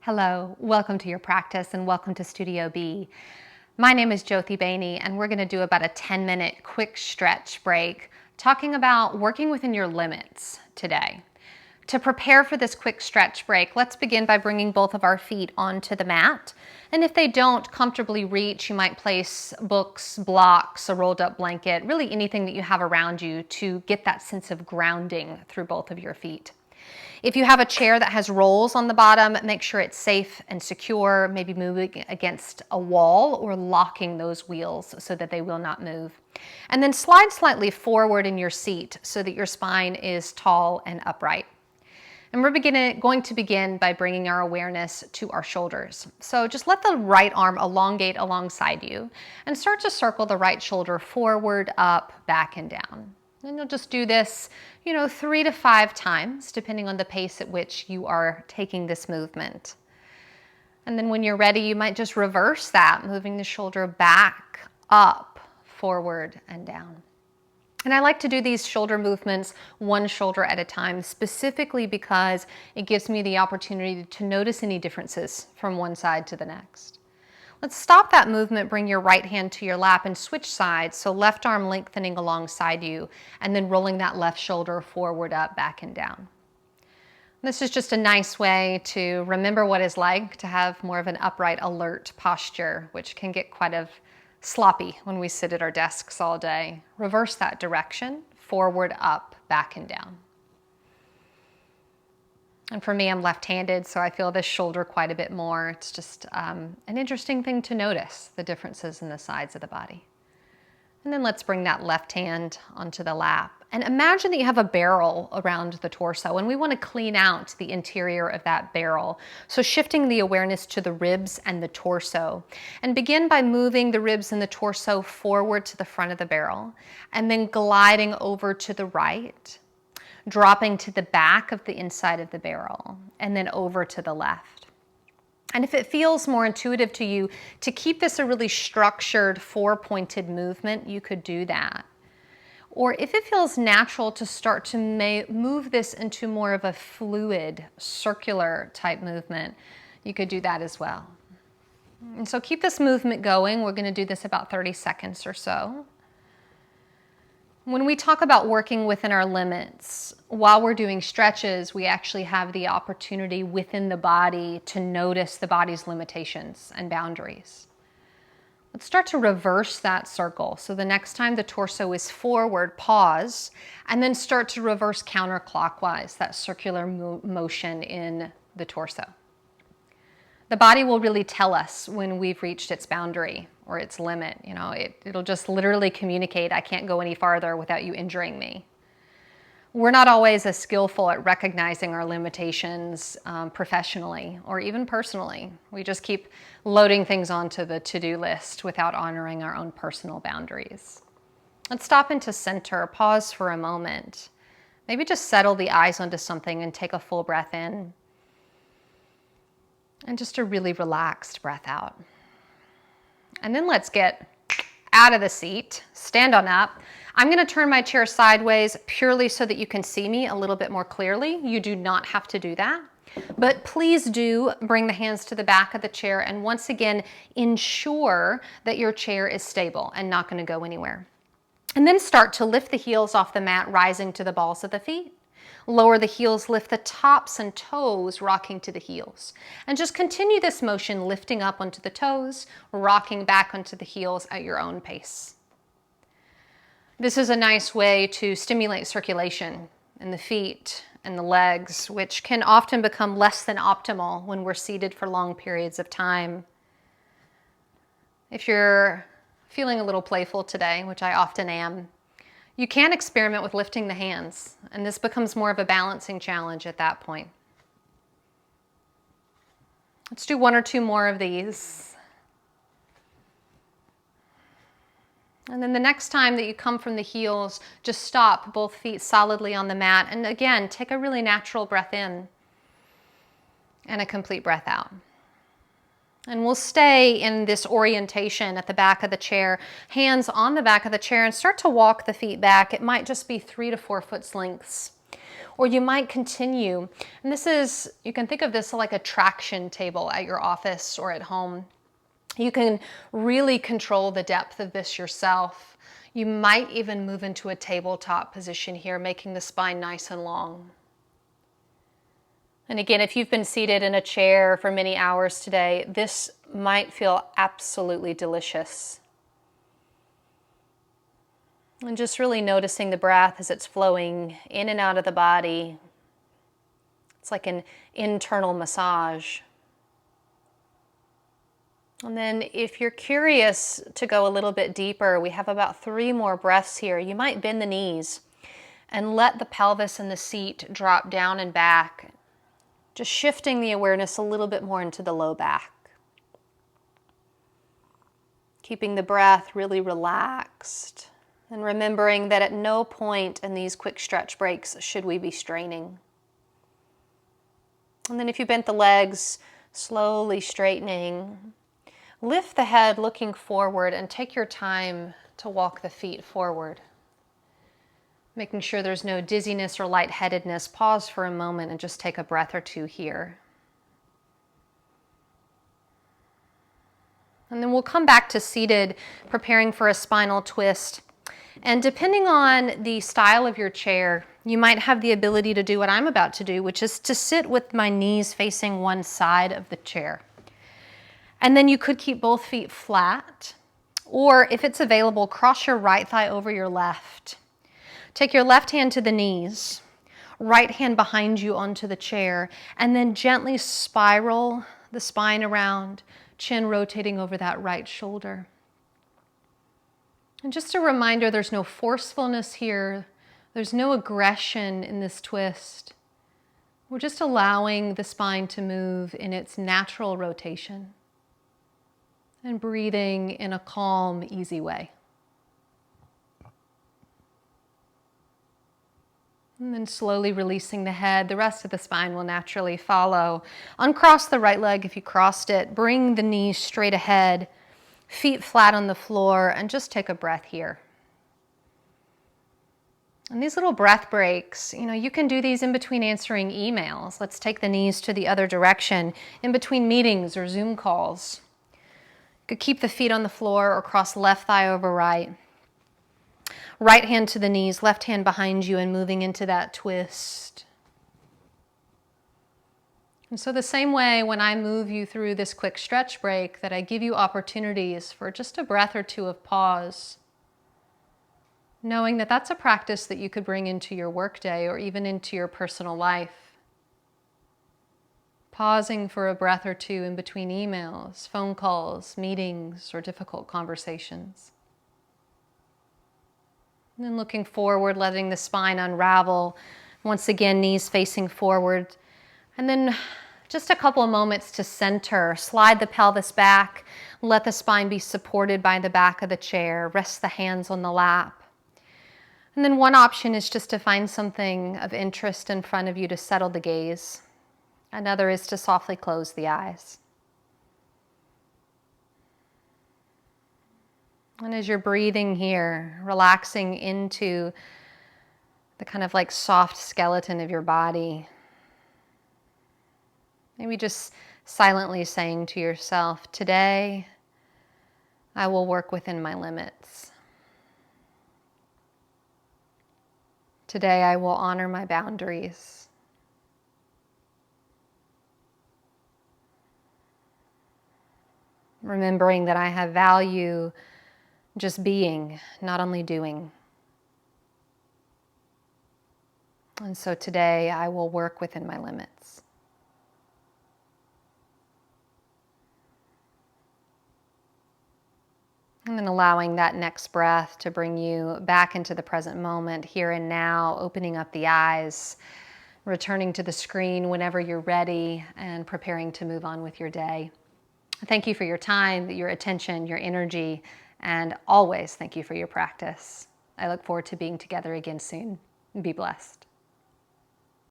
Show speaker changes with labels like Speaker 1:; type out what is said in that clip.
Speaker 1: Hello, welcome to your practice and welcome to Studio B. My name is Jyothi Bainey and we're going to do about a 10-minute quick stretch break talking about working within your limits today. To prepare for this quick stretch break, let's begin by bringing both of our feet onto the mat. And if they don't comfortably reach, you might place books, blocks, a rolled up blanket, really anything that you have around you to get that sense of grounding through both of your feet. If you have a chair that has rolls on the bottom, make sure it's safe and secure, maybe moving against a wall or locking those wheels so that they will not move. And then slide slightly forward in your seat so that your spine is tall and upright. And we're going to begin by bringing our awareness to our shoulders. So just let the right arm elongate alongside you and start to circle the right shoulder forward, up, back, and down. And you'll just do this, 3 to 5 times, depending on the pace at which you are taking this movement. And then when you're ready, you might just reverse that, moving the shoulder back, up, forward, and down. And I like to do these shoulder movements one shoulder at a time, specifically because it gives me the opportunity to notice any differences from one side to the next. Let's stop that movement, bring your right hand to your lap and switch sides. So left arm lengthening alongside you and then rolling that left shoulder forward, up, back, and down. This is just a nice way to remember what it's like to have more of an upright, alert posture, which can get quite sloppy when we sit at our desks all day. Reverse that direction, forward, up, back, and down. And for me, I'm left-handed, so I feel this shoulder quite a bit more. It's just an interesting thing to notice, the differences in the sides of the body. And then let's bring that left hand onto the lap. And imagine that you have a barrel around the torso, and we want to clean out the interior of that barrel. So shifting the awareness to the ribs and the torso. And begin by moving the ribs and the torso forward to the front of the barrel, and then gliding over to the right, dropping to the back of the inside of the barrel, and then over to the left. And if it feels more intuitive to you to keep this a really structured 4-pointed movement, you could do that. Or if it feels natural to start to move this into more of a fluid, circular type movement, you could do that as well. And so keep this movement going. We're going to do this about 30 seconds or so. When we talk about working within our limits, while we're doing stretches, we actually have the opportunity within the body to notice the body's limitations and boundaries. Let's start to reverse that circle. So the next time the torso is forward, pause, and then start to reverse counterclockwise, that circular motion in the torso. The body will really tell us when we've reached its boundary or its limit. It'll just literally communicate, I can't go any farther without you injuring me. We're not always as skillful at recognizing our limitations professionally or even personally. We just keep loading things onto the to-do list without honoring our own personal boundaries. Let's stop into center, pause for a moment. Maybe just settle the eyes onto something and take a full breath in. And just a really relaxed breath out. And then let's get out of the seat, stand on up. I'm going to turn my chair sideways purely so that you can see me a little bit more clearly. You do not have to do that. But please do bring the hands to the back of the chair and once again ensure that your chair is stable and not going to go anywhere. And then start to lift the heels off the mat, rising to the balls of the feet. Lower the heels, lift the tops and toes, rocking to the heels. And just continue this motion, lifting up onto the toes, rocking back onto the heels at your own pace. This is a nice way to stimulate circulation in the feet and the legs, which can often become less than optimal when we're seated for long periods of time. If you're feeling a little playful today, which I often am, you can experiment with lifting the hands, and this becomes more of a balancing challenge at that point. Let's do 1 or 2 more of these. And then the next time that you come from the heels, just stop, both feet solidly on the mat. And again, take a really natural breath in and a complete breath out. And we'll stay in this orientation at the back of the chair, hands on the back of the chair, and start to walk the feet back. It might just be 3 to 4 foot lengths Or you might continue, and this is, you can think of this like a traction table at your office or at home. You can really control the depth of this yourself. You might even move into a tabletop position here, making the spine nice and long. And again, if you've been seated in a chair for many hours today, this might feel absolutely delicious. And just really noticing the breath as it's flowing in and out of the body. It's like an internal massage. And then if you're curious to go a little bit deeper, we have about 3 more breaths here. You might bend the knees and let the pelvis and the seat drop down and back, just shifting the awareness a little bit more into the low back. Keeping the breath really relaxed and remembering that at no point in these quick stretch breaks should we be straining. And then if you bent the legs, slowly straightening. Lift the head looking forward and take your time to walk the feet forward. Making sure there's no dizziness or lightheadedness. Pause for a moment and just take a breath or two here. And then we'll come back to seated, preparing for a spinal twist. And depending on the style of your chair, you might have the ability to do what I'm about to do, which is to sit with my knees facing one side of the chair. And then you could keep both feet flat, or if it's available, cross your right thigh over your left. Take your left hand to the knees, right hand behind you onto the chair, and then gently spiral the spine around, chin rotating over that right shoulder. And just a reminder, there's no forcefulness here. There's no aggression in this twist. We're just allowing the spine to move in its natural rotation and breathing in a calm, easy way. And then slowly releasing the head. The rest of the spine will naturally follow. Uncross the right leg if you crossed it. Bring the knees straight ahead, feet flat on the floor, and just take a breath here. And these little breath breaks, you can do these in between answering emails. Let's take the knees to the other direction, in between meetings or Zoom calls. You could keep the feet on the floor or cross left thigh over right. Right hand to the knees, left hand behind you, and moving into that twist. And so the same way when I move you through this quick stretch break, that I give you opportunities for just a breath or two of pause, knowing that that's a practice that you could bring into your workday or even into your personal life. Pausing for a breath or two in between emails, phone calls, meetings, or difficult conversations. And then looking forward, letting the spine unravel. Once again, knees facing forward. And then just a couple of moments to center. Slide the pelvis back. Let the spine be supported by the back of the chair. Rest the hands on the lap. And then one option is just to find something of interest in front of you to settle the gaze. Another is to softly close the eyes. And as you're breathing here, relaxing into the kind of like soft skeleton of your body, maybe just silently saying to yourself, today I will work within my limits. Today I will honor my boundaries. Remembering that I have value just being, not only doing. And so today I will work within my limits. And then allowing that next breath to bring you back into the present moment, here and now, opening up the eyes, returning to the screen whenever you're ready, and preparing to move on with your day. Thank you for your time, your attention, your energy, and always thank you for your practice. I look forward to being together again soon. Be blessed.